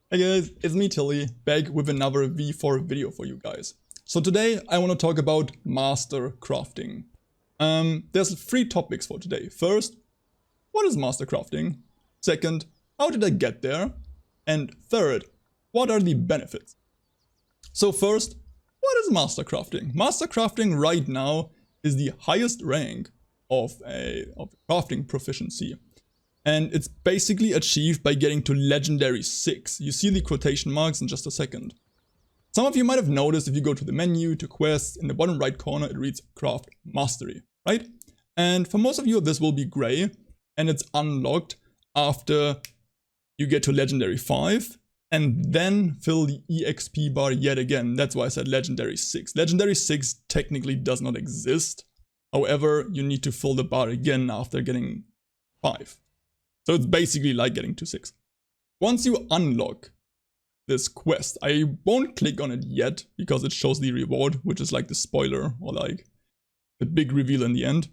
Hey guys, it's me Tilly, back with another V4 video for you guys. So today I want to talk about master crafting. There's 3 topics for today. First, what is master crafting? Second, how did I get there? And third, what are the benefits? So first, what is master crafting? Master crafting right now is the highest rank of crafting proficiency. And it's basically achieved by getting to Legendary 6. You see the quotation marks in just a second. Some of you might have noticed if you go to the menu, to quests, in the bottom right corner it reads Craft Mastery, right? And for most of you this will be grey, and it's unlocked after you get to Legendary 5, and then fill the EXP bar yet again. That's why I said Legendary 6. Legendary 6 technically does not exist. However, you need to fill the bar again after getting 5. So it's basically like getting to 6. Once you unlock this quest, I won't click on it yet because it shows the reward, which is like the spoiler or like the big reveal in the end.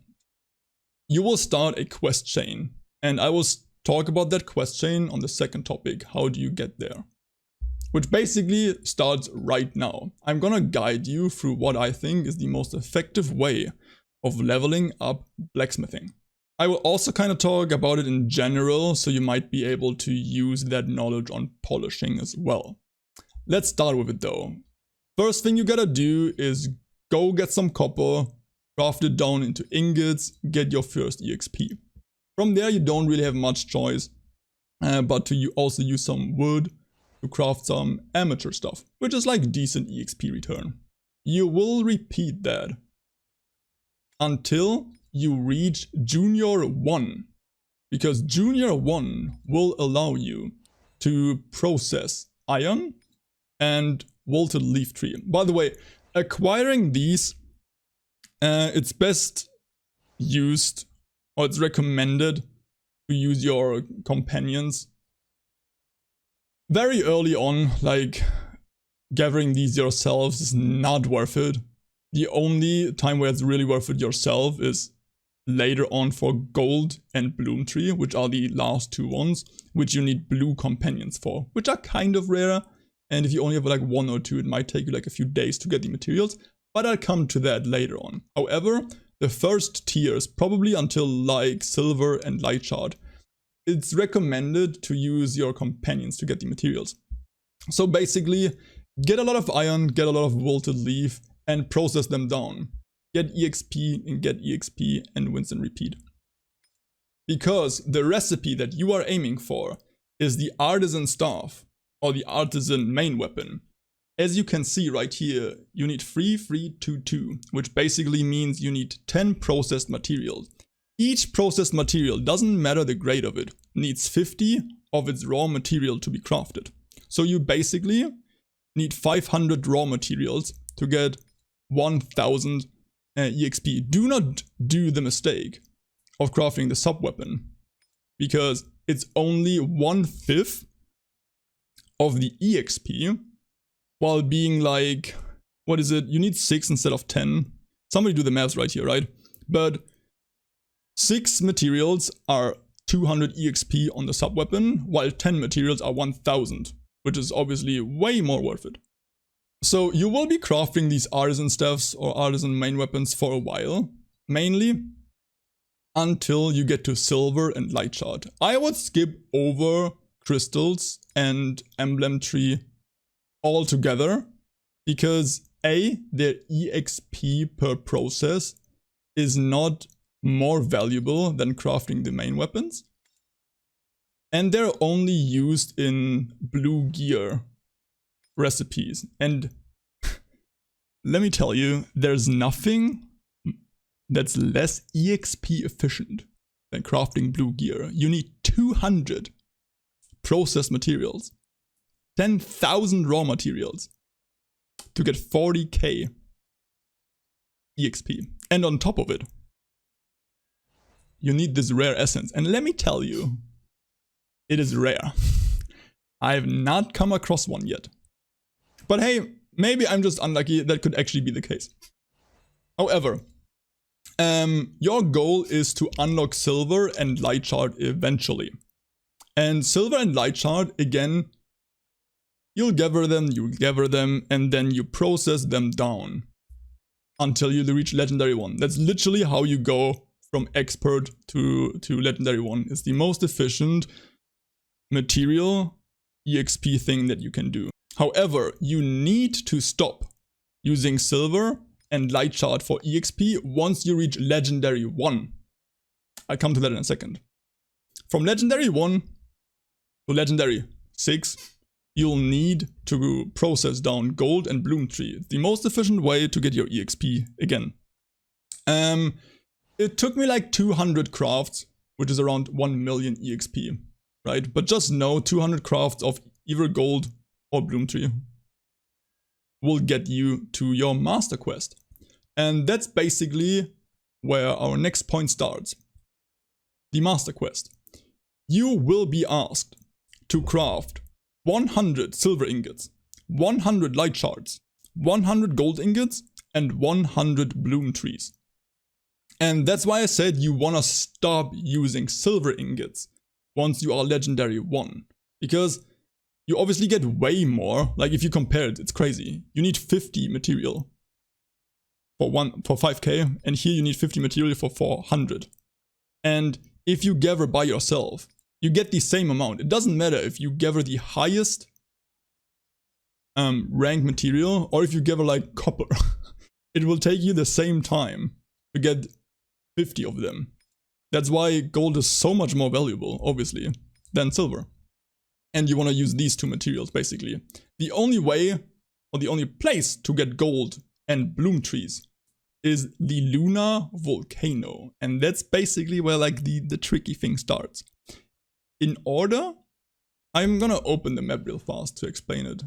You will start a quest chain, and I will talk about that quest chain on the second topic, how do you get there? Which basically starts right now. I'm gonna guide you through what I think is the most effective way of leveling up blacksmithing. I will also kind of talk about it in general, so you might be able to use that knowledge on polishing as well. Let's start with it though. First thing you gotta do is go get some copper, craft it down into ingots, get your first EXP. From there you don't really have much choice, but to also use some wood to craft some amateur stuff, which is like decent EXP return. You will repeat that until you reach Junior 1, because Junior 1 will allow you to process iron and wilted leaf tree. By the way, acquiring these, it's best used, or it's recommended to use your companions very early on. Like, gathering these yourselves is not worth it. The only time where it's really worth it yourself is later on for gold and bloom tree, which are the last 2 ones, which you need blue companions for, which are kind of rare. And if you only have like 1 or 2, it might take you like a few days to get the materials, but I'll come to that later on. However, the first tiers, probably until like silver and light shard, it's recommended to use your companions to get the materials. So basically, get a lot of iron, get a lot of wilted leaf, and process them down. Get EXP and get EXP and rinse and repeat. Because the recipe that you are aiming for is the artisan staff or the artisan main weapon. As you can see right here, you need 3, 3, 2, 2, which basically means you need 10 processed materials. Each processed material, doesn't matter the grade of it, needs 50 of its raw material to be crafted. So you basically need 500 raw materials to get 1000 EXP. Do not do the mistake of crafting the sub-weapon, because it's only 1/5 of the EXP, while being like, what is it? You need 6 instead of 10. Somebody do the maths right here, right? But 6 materials are 200 EXP on the sub-weapon, while 10 materials are 1000, which is obviously way more worth it. So you will be crafting these artisan staffs or artisan main weapons for a while, mainly until you get to silver and light shard. I would skip over crystals and emblem tree altogether, because A, their EXP per process is not more valuable than crafting the main weapons, and they're only used in blue gear recipes. And let me tell you, there's nothing that's less EXP efficient than crafting blue gear. You need 200 processed materials, 10,000 raw materials to get 40k EXP. And on top of it, you need this rare essence. And let me tell you, it is rare. I have not come across one yet. But hey, maybe I'm just unlucky, that could actually be the case. However, your goal is to unlock silver and light shard eventually. And silver and light shard, again, You'll gather them, and then you process them down until you reach Legendary 1. That's literally how you go from Expert to Legendary 1. It's the most efficient material EXP thing that you can do. However, you need to stop using silver and light shard for EXP once you reach Legendary 1. I'll come to that in a second. From Legendary 1 to Legendary 6, you'll need to process down gold and bloom tree. The most efficient way to get your EXP again. It took me like 200 crafts, which is around 1 million EXP, right? But just know 200 crafts of either gold or bloom tree will get you to your master quest. And that's basically where our next point starts. The master quest. You will be asked to craft 100 silver ingots, 100 light shards, 100 gold ingots, and 100 bloom trees. And that's why I said you wanna stop using silver ingots once you are Legendary 1. Because you obviously get way more. Like if you compare it, it's crazy. You need 50 material for 5k, and here you need 50 material for 400. And if you gather by yourself, you get the same amount. It doesn't matter if you gather the highest rank material or if you gather like copper. It will take you the same time to get 50 of them. That's why gold is so much more valuable, obviously, than silver. And you want to use these two materials, basically. The only way, or the only place to get gold and bloom trees is the lunar volcano. And that's basically where like the tricky thing starts. In order, I'm gonna open the map real fast to explain it a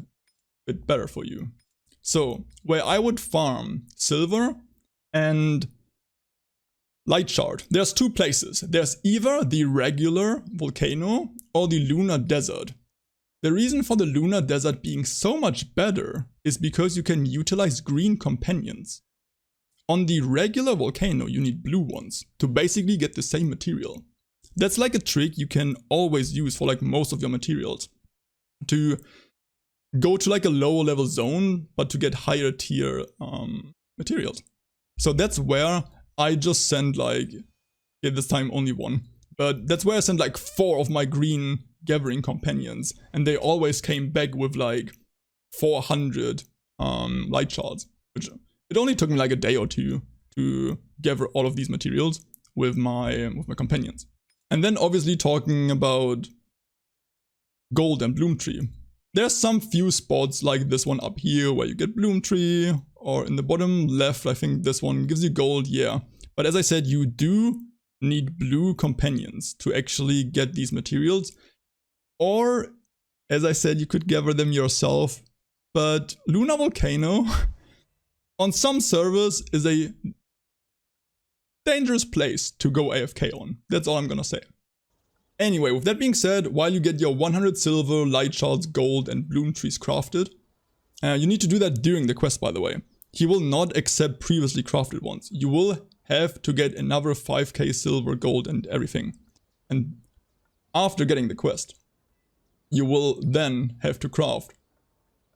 bit better for you. So, where I would farm silver and light shard, there's two places. There's either the regular volcano or the lunar desert. The reason for the lunar desert being so much better is because you can utilize green companions. On the regular volcano, you need blue ones to basically get the same material. That's like a trick you can always use for like most of your materials. To go to like a lower level zone, but to get higher tier materials. So that's where I just sent like, yeah, this time only one. But that's where I sent like 4 of my green gathering companions. And they always came back with like 400 light shards. Which it only took me like a day or two to gather all of these materials with my companions. And then obviously talking about gold and bloom tree. There's some few spots like this one up here where you get bloom tree, or in the bottom left I think this one gives you gold, yeah. But as I said, you do need blue companions to actually get these materials. Or, as I said, you could gather them yourself. But Lunar Volcano on some servers is a dangerous place to go AFK on. That's all I'm gonna say. Anyway, with that being said, while you get your 100 silver, light shards, gold, and bloom trees crafted, you need to do that during the quest, by the way. He will not accept previously crafted ones. You will have to get another 5k silver, gold, and everything. And after getting the quest, you will then have to craft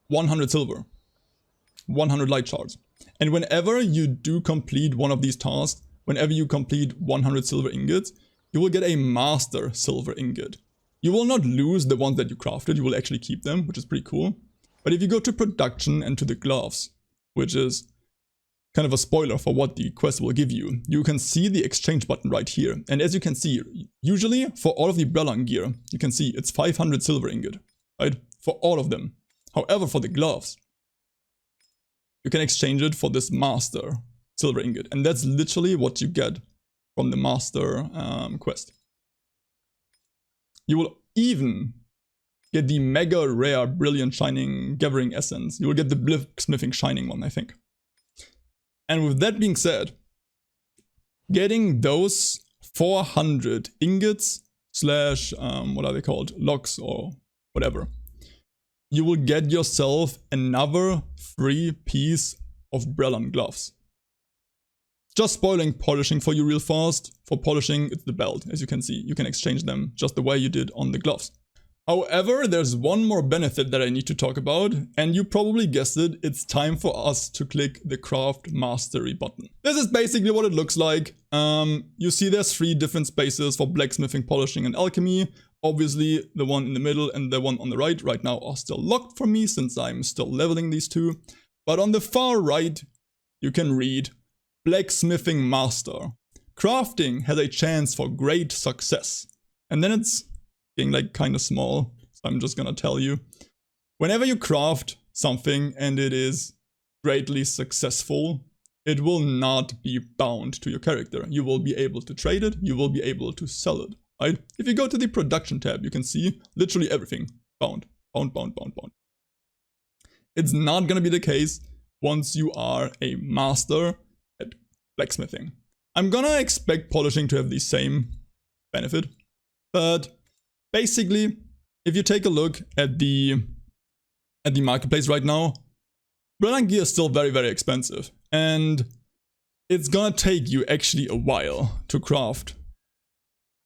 100 silver, 100 light shards. And whenever you do complete one of these tasks, whenever you complete 100 silver ingots, you will get a master silver ingot. You will not lose the ones that you crafted, you will actually keep them, which is pretty cool. But if you go to production and to the gloves, which is kind of a spoiler for what the quest will give you, you can see the exchange button right here. And as you can see, usually for all of the Brellan gear, you can see it's 500 silver ingot, right? For all of them. However, for the gloves, you can exchange it for this master silver ingot. And that's literally what you get from the master quest. You will even get the mega rare brilliant shining gathering essence. You will get the blacksmithing shining one, I think. And with that being said, getting those 400 ingots slash what are they called, logs or whatever, you will get yourself another free piece of Brellan gloves. Just spoiling polishing for you real fast. For polishing, it's the belt. As you can see, you can exchange them just the way you did on the gloves. However, there's one more benefit that I need to talk about, and you probably guessed it, it's time for us to click the Craft Mastery button. This is basically what it looks like. You see there's 3 different spaces for blacksmithing, polishing, and alchemy. Obviously, the one in the middle and the one on the right now are still locked for me since I'm still leveling these 2. But on the far right, you can read Blacksmithing Master. Crafting has a chance for great success. And then it's getting like kind of small, so I'm just gonna tell you. Whenever you craft something and it is greatly successful, it will not be bound to your character. You will be able to trade it, you will be able to sell it, right? If you go to the production tab, you can see literally everything. Bound. It's not gonna be the case once you are a master at blacksmithing. I'm gonna expect polishing to have the same benefit, but basically, if you take a look at the marketplace right now, Brellan gear is still very, very expensive. And it's gonna take you actually a while to craft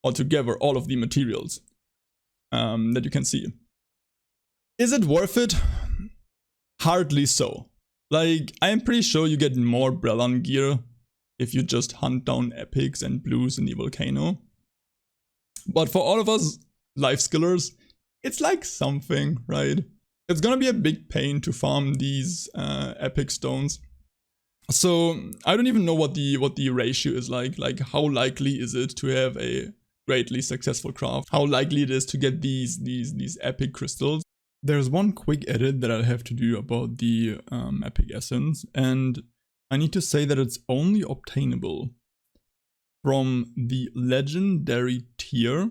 or to gather all of the materials that you can see. Is it worth it? Hardly so. Like, I'm pretty sure you get more Brellan gear if you just hunt down epics and blues in the volcano. But for all of us life skillers, it's like something, right? It's gonna be a big pain to farm these epic stones. So I don't even know what the ratio is like how likely is it to have a greatly successful craft? How likely it is to get these epic crystals? There's one quick edit that I'll have to do about the epic essence, and I need to say that it's only obtainable from the legendary tier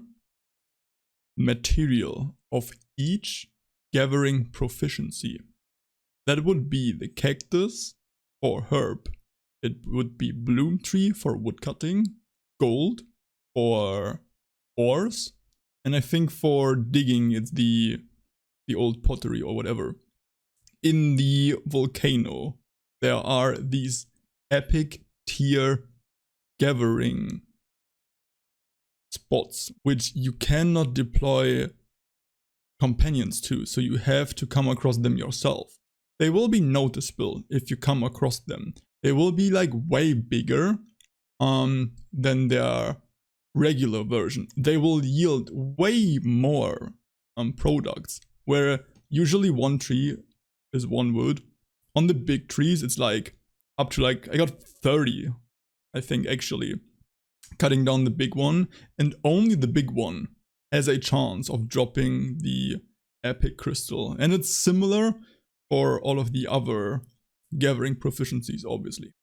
material of each gathering proficiency. That would be the cactus or herb. It would be bloom tree for woodcutting, gold or ores, and I think for digging it's the old pottery or whatever. In the volcano, there are these epic tier gathering spots which you cannot deploy companions to, so you have to come across them yourself. They will be noticeable if you come across them. They will be like way bigger than their regular version. They will yield way more products, where usually one tree is 1 wood. On the big trees it's like up to like, I got 30 I think actually, cutting down the big one, and only the big one has a chance of dropping the epic crystal. And it's similar for all of the other gathering proficiencies, obviously.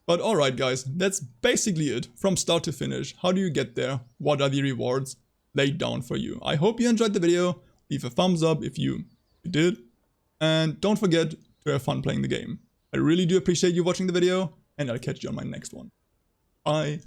But alright guys, that's basically it from start to finish. How do you get there? What are the rewards laid down for you? I hope you enjoyed the video. Leave a thumbs up if you did. And don't forget to have fun playing the game. I really do appreciate you watching the video, and I'll catch you on my next one. Bye.